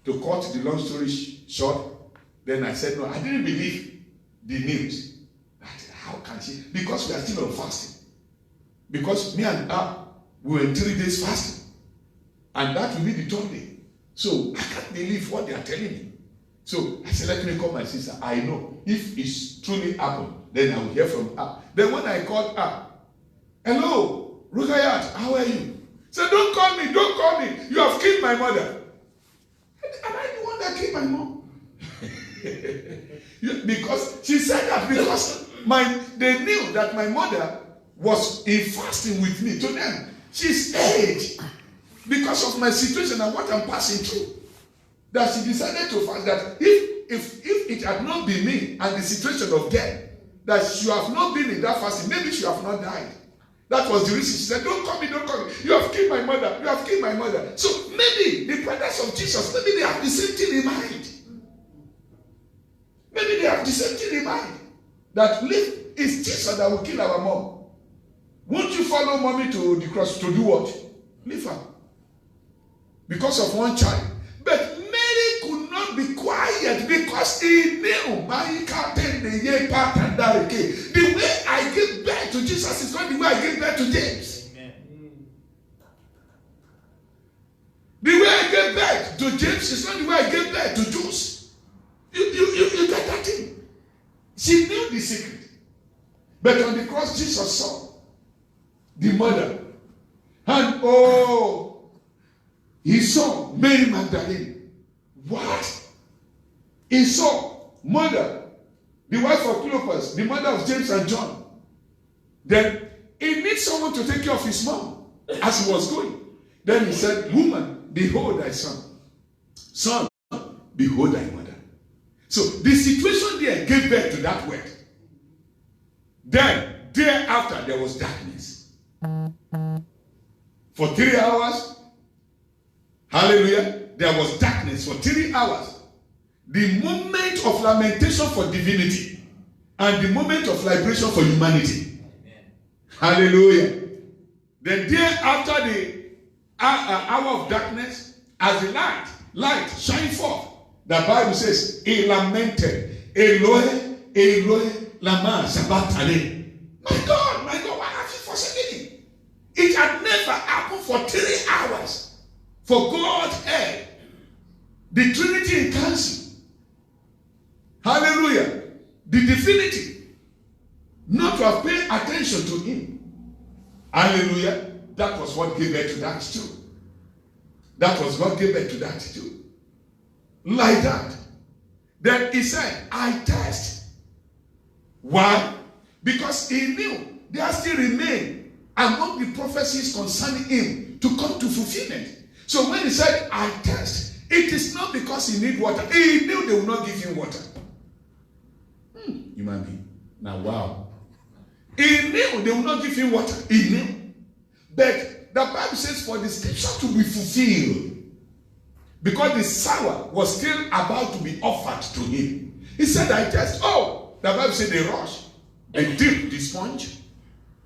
to cut the long story short, then I said, no, I didn't believe the news. How can she? Because we are still on fasting. Because me and her, we were in 3 days fasting. And that will be the 3rd day. So I can't believe what they are telling me. So I said, let me call my sister. I know if it's truly happened, then I will hear from her. Then when I called her, hello, Rukayat, how are you? She said, don't call me, don't call me. You have killed my mother. Am I the one that killed my mom? Because she said that because they knew that my mother was in fasting with me. To them, she's aged because of my situation and what I'm passing through. That she decided to fast. That if it had not been me and the situation of death, that she have not been in that fasting, maybe she have not died. That was the reason. She said, don't call me, don't call me. You have killed my mother. You have killed my mother. So maybe the brothers of Jesus, maybe they have the same thing in mind. Maybe they have the same thing in mind. That it's Jesus that will kill our mom. Won't you follow mommy to the cross to do what? Leave her. Because of one child. But Mary could not be quiet because he knew the way I gave birth to Jesus is not the way I gave birth to James. Amen. The way I gave birth to James is not the way I gave birth to Juice. You get that thing? She knew the secret. But on the cross, Jesus saw the mother. And he saw Mary Magdalene. What? He saw mother, the wife of Cleopas, the mother of James and John. Then he needs someone to take care of his mom as he was going. Then he said, woman, behold thy son. Son, behold thy mother. So the situation there gave birth to that word. Then, thereafter, there was darkness. For 3 hours, hallelujah, there was darkness for 3 hours. The moment of lamentation for divinity and the moment of liberation for humanity. Amen. Hallelujah. Then thereafter the hour of darkness, as the light shine forth, the Bible says, he lamented, Eloi, Eloi, lama sabachthani. My God, why have you forsaken me? It had never happened for 3 hours. For God heard the Trinity in council. Hallelujah. The divinity not to have paid attention to him. Hallelujah. That was what gave birth to that too. That was what gave birth to that too. Like that. Then he said, I test. Why? Because he knew there still remain among the prophecies concerning him to come to fulfillment. So when he said, I test, it is not because he need water. He knew they would not give him water. Human being. Now, wow. He knew they would not give him water. He knew. But the Bible says for the scripture to be fulfilled, because the sour was still about to be offered to him. He said, I test. The Bible said they rush. They dip the sponge.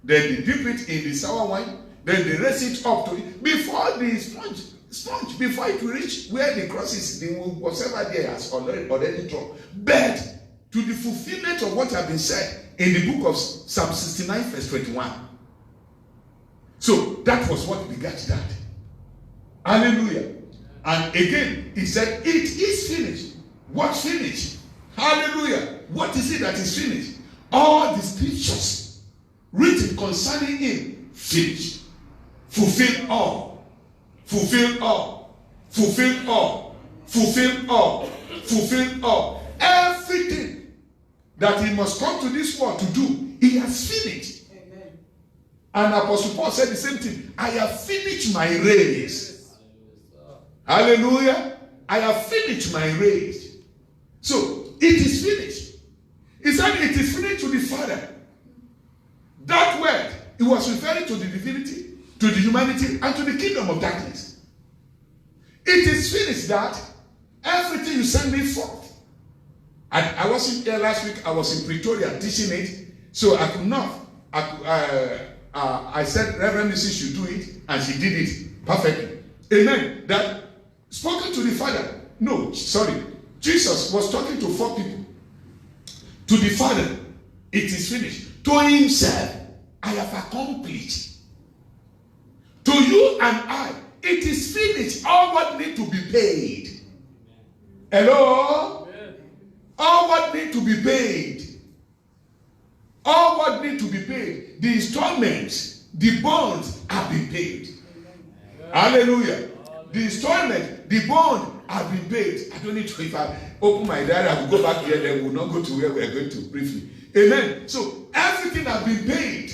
Then they dip it in the sour wine. Then they raise it up to it. Before the sponge, before it will reach where the cross is, whatever there has already dropped. But to the fulfillment of what has been said in the book of Psalm 69, verse 21. So that was what begat that. Hallelujah. And again, he said, it is finished. What finished? Hallelujah. What is it that is finished? All the scriptures written concerning him finished. Fulfill all. Fulfill all. Fulfill all. Fulfill all. Fulfill all. Everything that he must come to this world to do, he has finished. Amen. And Apostle Paul said the same thing. I have finished my race. Hallelujah. I have finished my race. So, it is finished. He said it is finished to the Father. That word, it was referring to the divinity, to the humanity, and to the kingdom of darkness. It is finished that everything you send me forth. And I wasn't here last week. I was in Pretoria teaching it. So I could not. I said, Reverend Mrs. should do it. And she did it perfectly. Amen. That spoken to the Father. No, sorry. Jesus was talking to 4 people. To the Father, it is finished. To himself, I have accomplished. To you and I, it is finished. All what need to be paid. Hello? All what need to be paid. All what need to be paid. The installments, the bonds have been paid. Hallelujah. The installment, the bond have been paid. I don't need to, if I open my diary, I will go back here, then we'll not go to where we are going to briefly. Amen. So everything has been paid.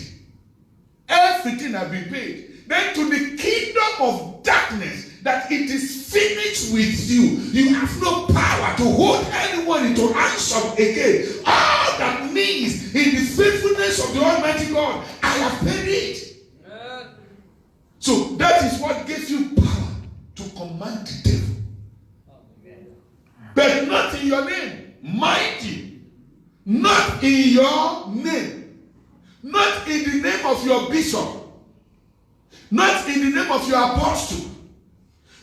Everything has been paid. Then to the kingdom of darkness, that it is finished with you. You have no power to hold anyone into ransom again. All that means in the faithfulness of the Almighty God, I have paid it. So that is what gives you power to command the devil. But not in your name. Mind you, not in your name. Not in the name of your bishop. Not in the name of your apostle.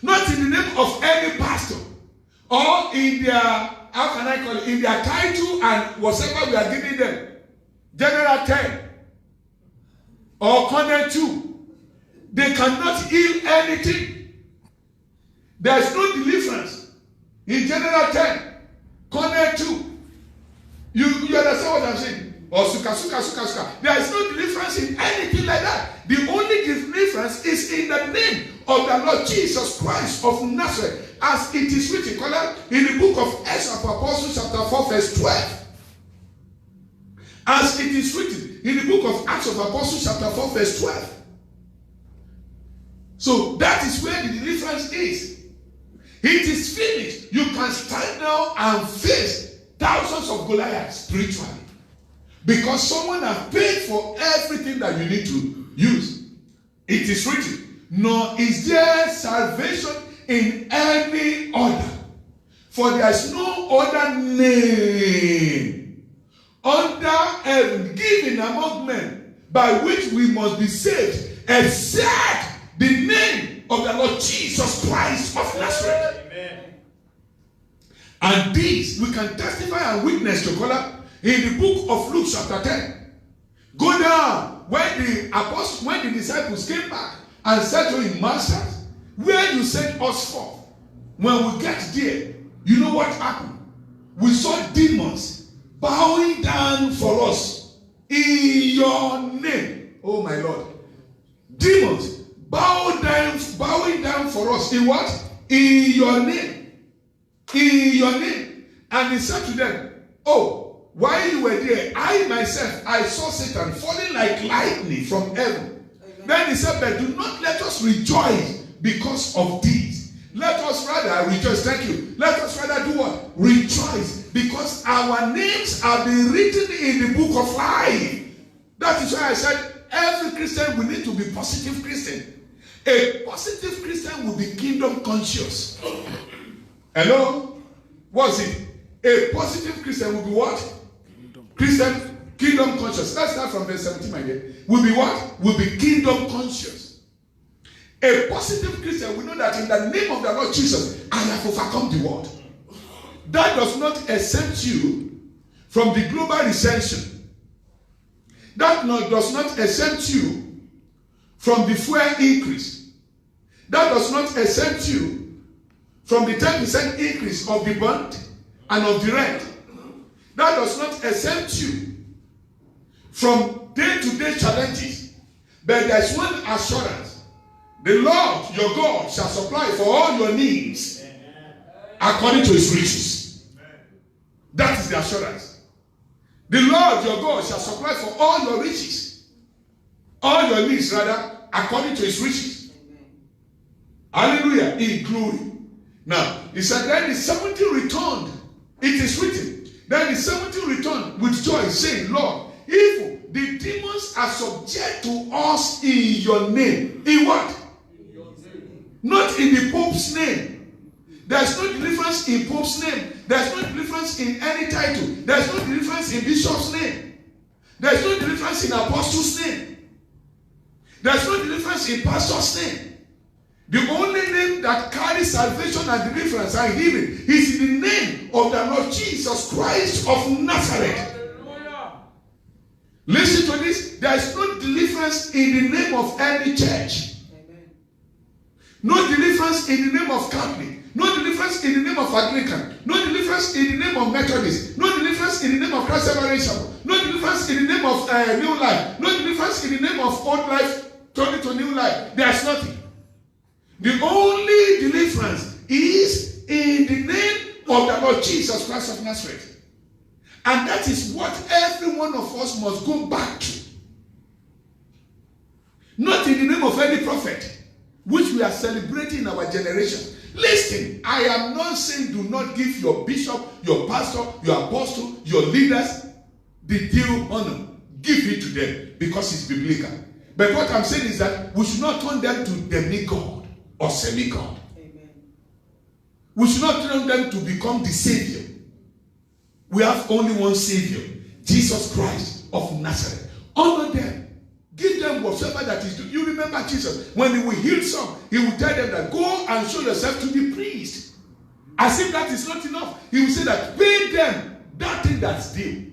Not in the name of any pastor. Or in their, how can I call it, in their title and whatever we are giving them. General 10. Or Corner 2. They cannot heal anything. There is no deliverance in General 10. Corner 2. You understand what I'm saying? Or suka. There is no deliverance in anything like that. The only deliverance is in the name of the Lord Jesus Christ of Nazareth, as it is written in the book of Acts of Apostles chapter 4 verse 12. As it is written in the book of Acts of Apostles chapter 4 verse 12. So that is where the deliverance is. It is finished. You can stand now and face thousands of Goliaths spiritually. Because someone has paid for everything that you need to use. It is written, nor is there salvation in any other. For there is no other name under heaven given among men by which we must be saved, except the name of the Lord Jesus Christ of Nazareth. Amen. And this we can testify and witness to God in the book of Luke chapter 10. Go down when the disciples came back and said to him, Master, where you sent us for? When we get there, you know what happened? We saw demons bowing down for us in your name. Oh my Lord. Demons bowing down for us in what? In your name. In your name. And he said to them, oh, while you were there, I myself, I saw Satan falling like lightning from heaven. Amen. Then he said, but do not let us rejoice because of these. Let us rather rejoice. Thank you. Let us rather do what? Rejoice. Because our names have been written in the book of life. That is why I said, every Christian will need to be positive Christian. A positive Christian will be kingdom conscious. Hello? What's it? A positive Christian will be what? Christian, kingdom conscious. Let's start from verse 17, my dear. Will be what? Will be kingdom conscious. A positive Christian will know that in the name of the Lord Jesus, I have overcome the world. That does not exempt you from the global recession. That does not exempt you from the fuel increase. That does not exempt you from the 10% increase of the bond and of the rent. That does not exempt you from day-to-day challenges. But there is one assurance. The Lord your God shall supply for all your needs according to his riches. That is the assurance. The Lord your God shall supply for all your riches. All your needs, rather, according to his riches. Hallelujah. In glory. Now, he said, then the 70 returned. It is written. Then the 70 returned with joy, saying, Lord, if the demons are subject to us in your name. In what? In your name. Not in the Pope's name. There's no deliverance in Pope's name. There's no deliverance in any title. There's no deliverance in Bishop's name. There's no deliverance in Apostle's name. There's no deliverance in Pastor's name. The only name that carries salvation and deliverance and healing is the name of the Lord Jesus Christ of Nazareth. Hallelujah. Listen to this. There is no deliverance in the name of any church. Amen. No deliverance in the name of Catholic. No deliverance in the name of Anglican. No deliverance in the name of Methodist. No deliverance in the name of Christ Separation. No deliverance in the name of New Life. No deliverance in the name of Old Life turning to New Life. There is nothing. The only deliverance is in the name of the Lord Jesus Christ of Nazareth. And that is what every one of us must go back to. Not in the name of any prophet, which we are celebrating in our generation. Listen, I am not saying do not give your bishop, your pastor, your apostle, your leaders the due honor. Give it to them because it's biblical. But what I'm saying is that we should not turn them to demigod or semi-god. Amen. We should not turn them to become the savior. We have only one savior, Jesus Christ of Nazareth. Honor them. Give them whatsoever that is due. You remember Jesus, when he will heal some, he will tell them that go and show yourself to the priest. As if that is not enough, he will say that pay them that thing that's due.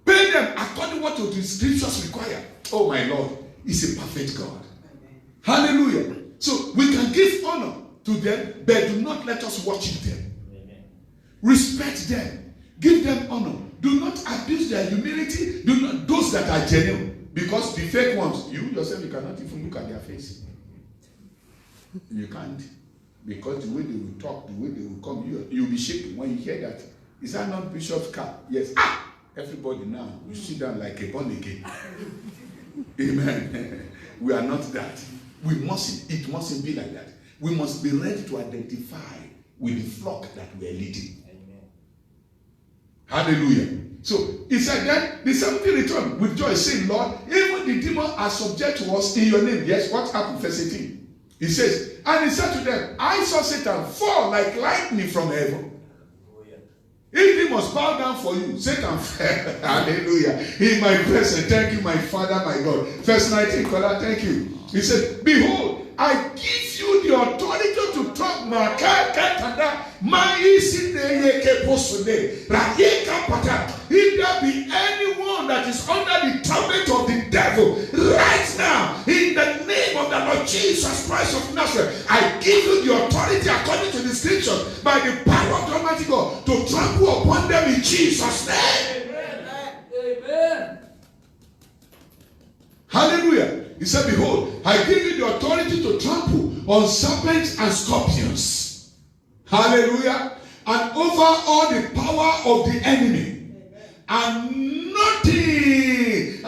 Pay them according to what the scriptures require. Oh my Lord, he's a perfect God. Amen. Hallelujah. So we can give honor to them, but do not let us worship them. Amen. Respect them. Give them honor. Do not abuse their humility. Do not those that are genuine. Because the fake ones, you yourself, you cannot even look at their face. You can't. Because the way they will talk, the way they will come, you'll be shaking when you hear that. Is that not Bishop's car? Yes. Ah! Everybody now, you sit down like a born again. Amen. We are not that. It mustn't be like that. We must be ready to identify with the flock that we are leading. Amen. Hallelujah. So he said that the 70 returned with joy, saying, Lord, even the demons are subject to us in your name. Yes, what happened? Verse 18. He says, and he said to them, I saw Satan fall like lightning from heaven. If he must bow down for you, Satan fell. Hallelujah. In my presence, thank you, my Father, my God. Verse 19, Father, thank you. He said, behold, I give you the authority to talk. If there be anyone that is under the torment of the devil, right now, in the name of the Lord Jesus Christ of Nazareth, I give you the authority according to the scripture, by the power of the Almighty God, to trample upon them in Jesus' name. Amen. Amen. Hallelujah. He said, behold, I give you the authority to trample on serpents and scorpions. Hallelujah. And over all the power of the enemy. And nothing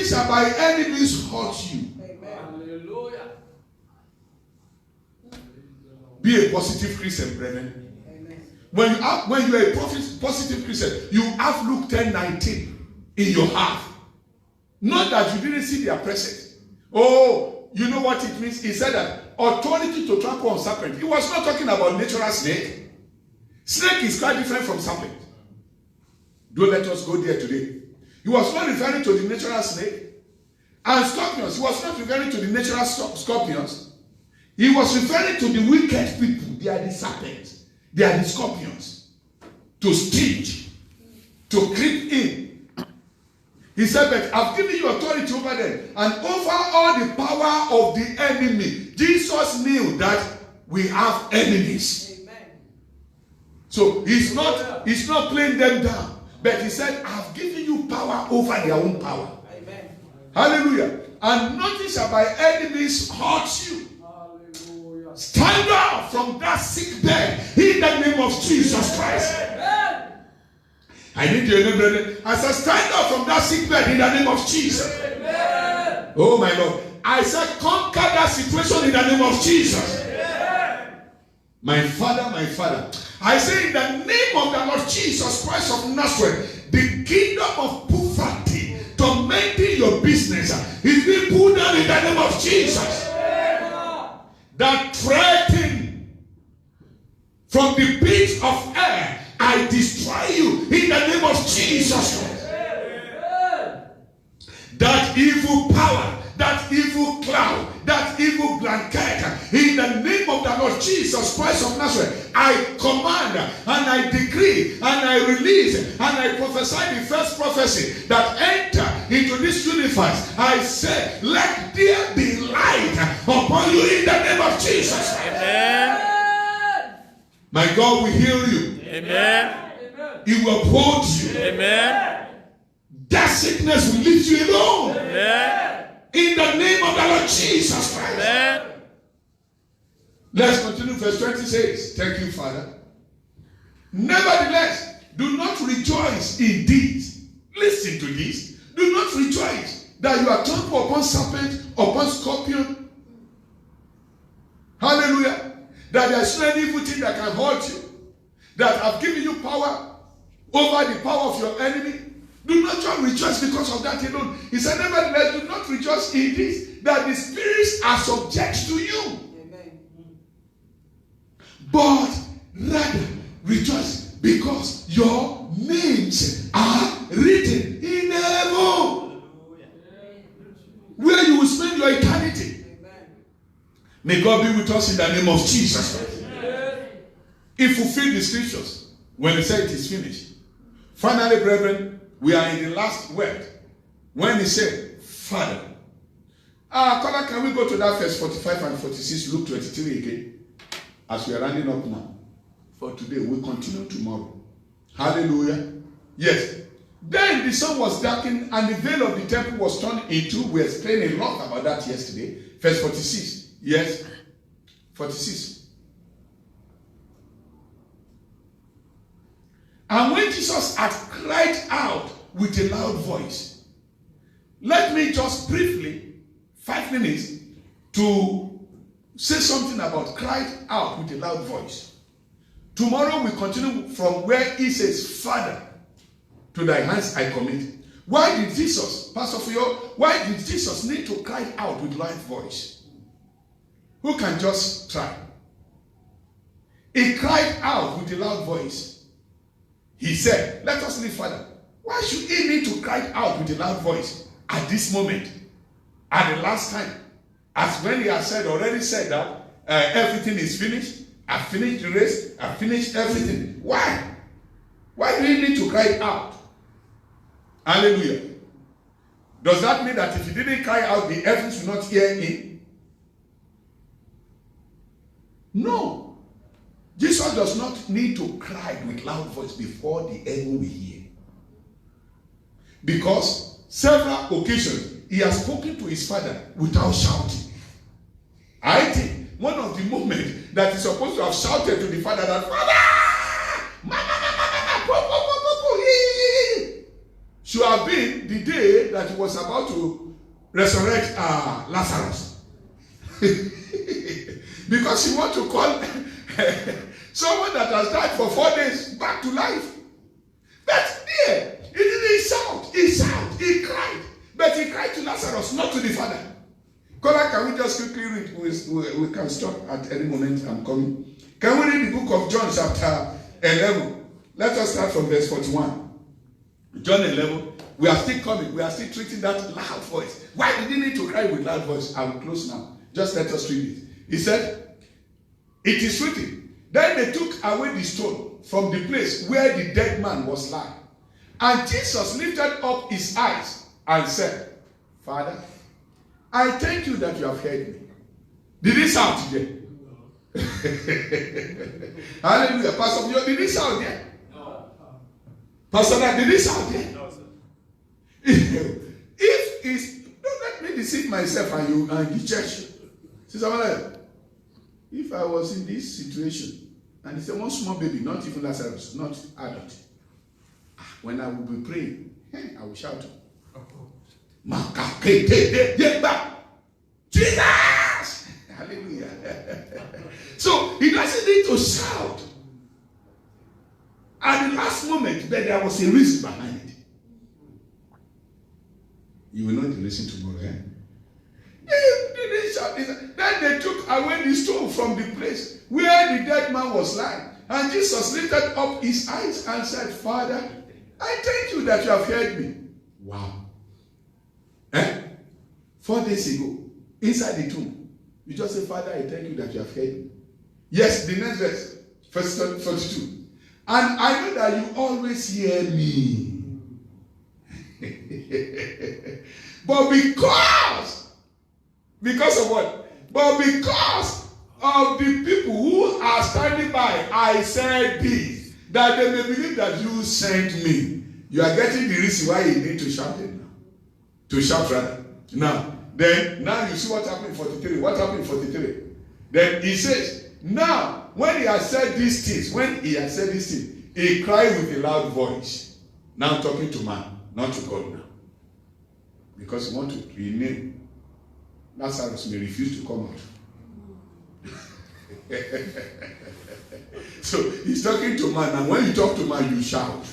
shall by enemies hurt you. Hallelujah. Be a positive Christian, brethren. Amen. When you are a positive Christian, you have Luke 10:19 in your heart. Not that you didn't see their presence. Oh, you know what it means? He said that authority to trample on serpent. He was not talking about natural snake. Snake is quite different from serpent. Don't let us go there today. He was not referring to the natural snake. And scorpions, he was not referring to the natural scorpions. He was referring to the wicked people. They are the serpents. They are the scorpions. To sting, to creep in. He said, but I've given you authority over them and over all the power of the enemy. Jesus knew that we have enemies. Amen. So he's not playing them down. But he said, I've given you power over their own power. Amen. Hallelujah. And nothing shall by enemies hurt you. Hallelujah. Stand up from that sick bed in the name of Jesus Christ. Amen. I need you, brethren. As I stand up from that sick bed in the name of Jesus. Amen. Oh my Lord. I said, conquer that situation in the name of Jesus. Amen. My Father. I say in the name of the Lord Jesus Christ of Nazareth, the kingdom of poverty, tormenting your business, is being put down in the name of Jesus. Amen. That threatening from the pits of air, I destroy you in the name of Jesus Christ. That evil power that that evil cloud, that evil blanket, in the name of the Lord Jesus Christ of Nazareth, I command and I decree and I release and I prophesy the first prophecy that enter into this universe. I say, let there be light upon you in the name of Jesus. Amen. My God will heal you. Amen. He will uphold you. Amen. That sickness will leave you alone. Amen. In the name of the Lord Jesus Christ. Amen. Let's continue. Verse 20 says, thank you, Father. Nevertheless, do not rejoice in this. Listen to this. Do not rejoice that you are trampled upon serpent, upon scorpion. Hallelujah. That there is no evil thing that can hurt you. That I've given you power over the power of your enemy. Do not just rejoice because of that alone. He said, nevertheless, do not rejoice in this, that the spirits are subject to you. Amen. But rather rejoice because your names are written in heaven, where you will spend your eternity. Amen. May God be with us in the name of Jesus. He fulfilled the scriptures when he said it is finished. Finally, brethren, we are in the last word. When he said, Father. Color, can we go to that verse 45 and 46, Luke 23 again? As we are running up now. For today, we'll continue tomorrow. Hallelujah. Yes. Then the sun was darkened and the veil of the temple was torn in two. We explained a lot about that yesterday. Verse 46. Yes. 46. And when Jesus had cried out with a loud voice, let me just briefly, 5 minutes, to say something about cried out with a loud voice. Tomorrow we continue from where he says, Father, to thy hands I commit. Why did Jesus, Pastor Fuyo, why did Jesus need to cry out with loud voice? Who can just try? He cried out with a loud voice. He said, let us leave, Father. Why should he need to cry out with a loud voice at this moment? At the last time. As when he has already said that everything is finished. I finished the race. I finished everything. Why? Why do you need to cry out? Hallelujah. Does that mean that if he didn't cry out, the heavens will not hear him? No. Jesus does not need to cry with loud voice before the heaven will hear. Because several occasions he has spoken to his Father without shouting. I think one of the moments that he's supposed to have shouted to the Father that, Father! Should have been the day that he was about to resurrect Lazarus. Because he wants to call someone that has died for 4 days back to life. But there, he didn't shout. He shouted. He cried. But he cried to Lazarus, not to the Father. Kola, can we just quickly read? We can stop at any moment. I'm coming. Can we read the book of John chapter 11? Let us start from verse 41. John 11. We are still coming. We are still treating that loud voice. Why did he need to cry with loud voice? I will close now. Just let us read it. He said, it is written. Then they took away the stone from the place where the dead man was lying. And Jesus lifted up his eyes and said, Father, I thank you that you have heard me. Did he shout today? Hallelujah. Pastor, did he shout there? No. Pastor, did he shout there? No, sir. If it's, don't let me deceive myself and you and the church. Sister, if I was in this situation, and it's a one small baby, not even Lazarus, not adult, when I will be praying, I will shout, Jesus! Hallelujah. So he doesn't need to shout. At the last moment, but there was a reason behind it. You will know the reason tomorrow, eh? Then they took away the stone from the place where the dead man was lying. And Jesus lifted up his eyes and said, Father, I thank you that you have heard me. Wow. 4 days ago, inside the tomb, you just say, Father, I thank you that you have heard me. Yes, the next verse, verse 42. And I know that you always hear me. But because of what? But because of the people who are standing by, I said this, that they may believe that you sent me. You are getting the reason why you need to shout it now. To shout rather. Now you see what happened in 43. What happened in 43? Then he says, now, when he has said these things, he cried with a loud voice. Now talking to man, not to God now. Because he wants to rename. Lazarus may refuse to come out. So he's talking to man, and when you talk to man, you shout.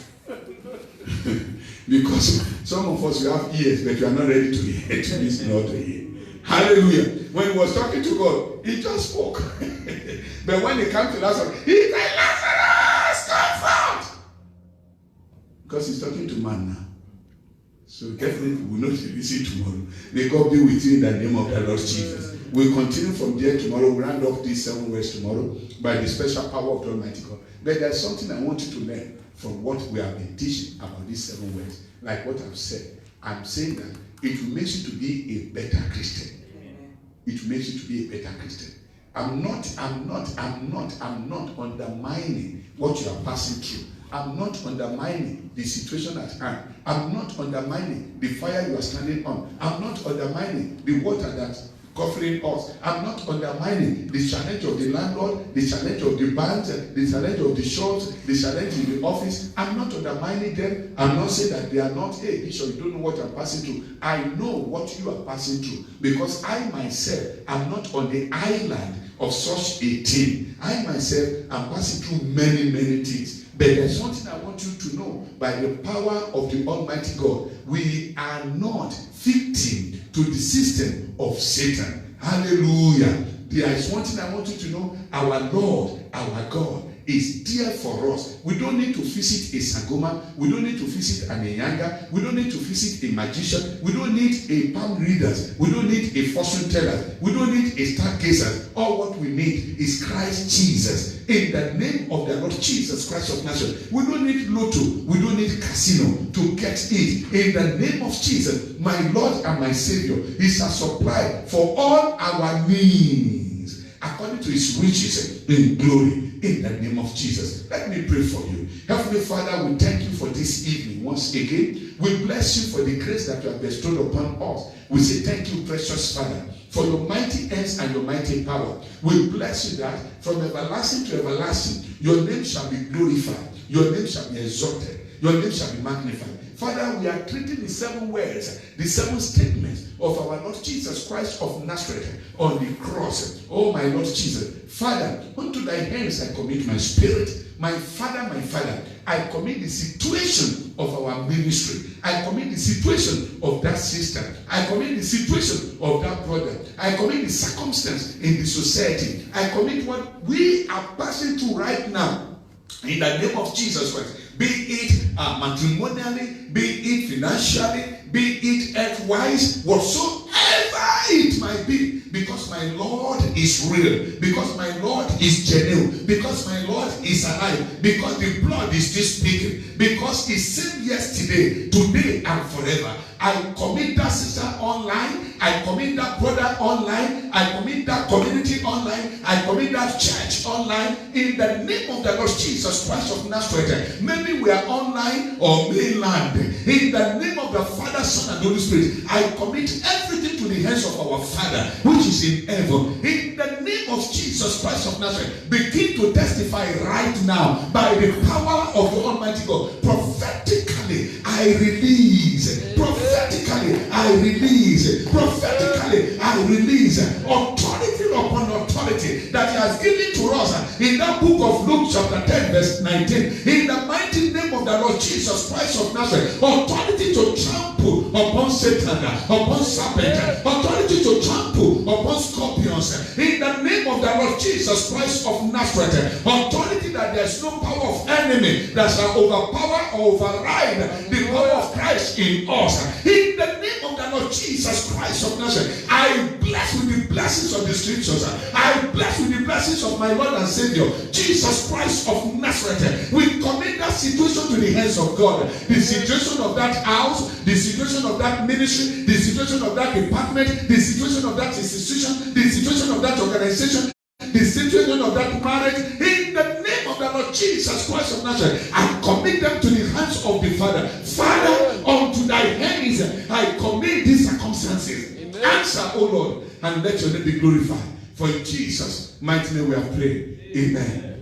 Because some of us, we have ears, but you are not ready to hear, to listen or to hear. Hallelujah. When he was talking to God, he just spoke. But when he came to Lazarus, he cried, Lazarus, come forth! Because he's talking to man now. So definitely we will not see tomorrow. May God be with you in the name of the Lord Jesus. We'll continue from there tomorrow. We'll round up these 7 words tomorrow by the special power of the Almighty God. But there's something I want you to learn from what we have been teaching about these 7 words. Like what I've said. I'm saying that it will make you to be a better Christian. It will make you to be a better Christian. I'm not undermining what you are passing through. I'm not undermining the situation at hand. I'm not undermining the fire you are standing on. I'm not undermining the water that's covering us. I'm not undermining the challenge of the landlord, the challenge of the banks, the challenge of the shops, the challenge in the office. I'm not undermining them. I'm not saying that they are not, hey, Bishop, you don't know what I'm passing through. I know what you are passing through because I myself am not on the island of such a thing. I myself am passing through many, many things. But there's something I want you to know. By the power of the Almighty God, we are not victim to the system of Satan. Hallelujah. There is one thing I want you to know. Our Lord, our God, is there for us. We don't need to visit a Sangoma. We don't need to visit an Enyanga. We don't need to visit a magician. We don't need a palm readers. We don't need a fortune teller. We don't need a stargazer. All what we need is Christ Jesus. In the name of the Lord Jesus Christ of Nazareth. We don't need lotto. We don't need casino to get it. In the name of Jesus, my Lord and my Savior, He shall supply for all our needs according to His riches in glory. In the name of Jesus. Let me pray for you. Heavenly Father, we thank you for this evening once again. We bless you for the grace that you have bestowed upon us. We say thank you, precious Father, for your mighty hands and your mighty power. We bless you that from everlasting to everlasting, your name shall be glorified. Your name shall be exalted. Your name shall be magnified. Father, we are treating the 7 words, the 7 statements of our Lord Jesus Christ of Nazareth on the cross. Oh, my Lord Jesus. Father, unto thy hands I commit my spirit. My Father, I commit the situation of our ministry. I commit the situation of that sister. I commit the situation of that brother. I commit the circumstance in the society. I commit what we are passing through right now. In the name of Jesus Christ. Be it matrimonially, be it financially, be it health-wise, whatsoever it might be, because my Lord is real, because my Lord is genuine, because my Lord is alive, because the blood is still speaking, because He same yesterday, today, and forever. I commit that sister online. I commit that brother online. I commit that community online. I commit that church online. In the name of the Lord Jesus Christ of Nazareth. Maybe we are online or mainland. In the name of the Father, Son, and Holy Spirit, I commit everything to the hands of our Father, which is in heaven. In the name of Jesus Christ of Nazareth, begin to testify right now by the power of the Almighty God. Prophetically, I release. Prophetically, I release. Prophetically, I release authority upon authority that He has given to us in that book of Luke chapter 10 verse 19. In the mighty name of the Lord Jesus Christ of Nazareth, authority to trample upon Satan, upon serpent, authority to trample upon scorpions. In the name of the Lord Jesus Christ of Nazareth, authority that there is no power of enemy that shall overpower or override the power of Christ in us. In the name of the Lord Lord Jesus Christ of Nazareth, I bless with the blessings of the scriptures. I bless with the blessings of my Lord and Savior, Jesus Christ of Nazareth. We commit that situation to the hands of God. The situation of that house, the situation of that ministry, the situation of that department, the situation of that institution, the situation of that organization, the situation of that marriage, in the name of the Lord Jesus Christ of Nazareth, I commit them to the hands of the Father. Father, unto thy hands I commit these circumstances. Amen. Answer, O Lord, and let your name be glorified. For in Jesus' mighty name we have prayed. Amen.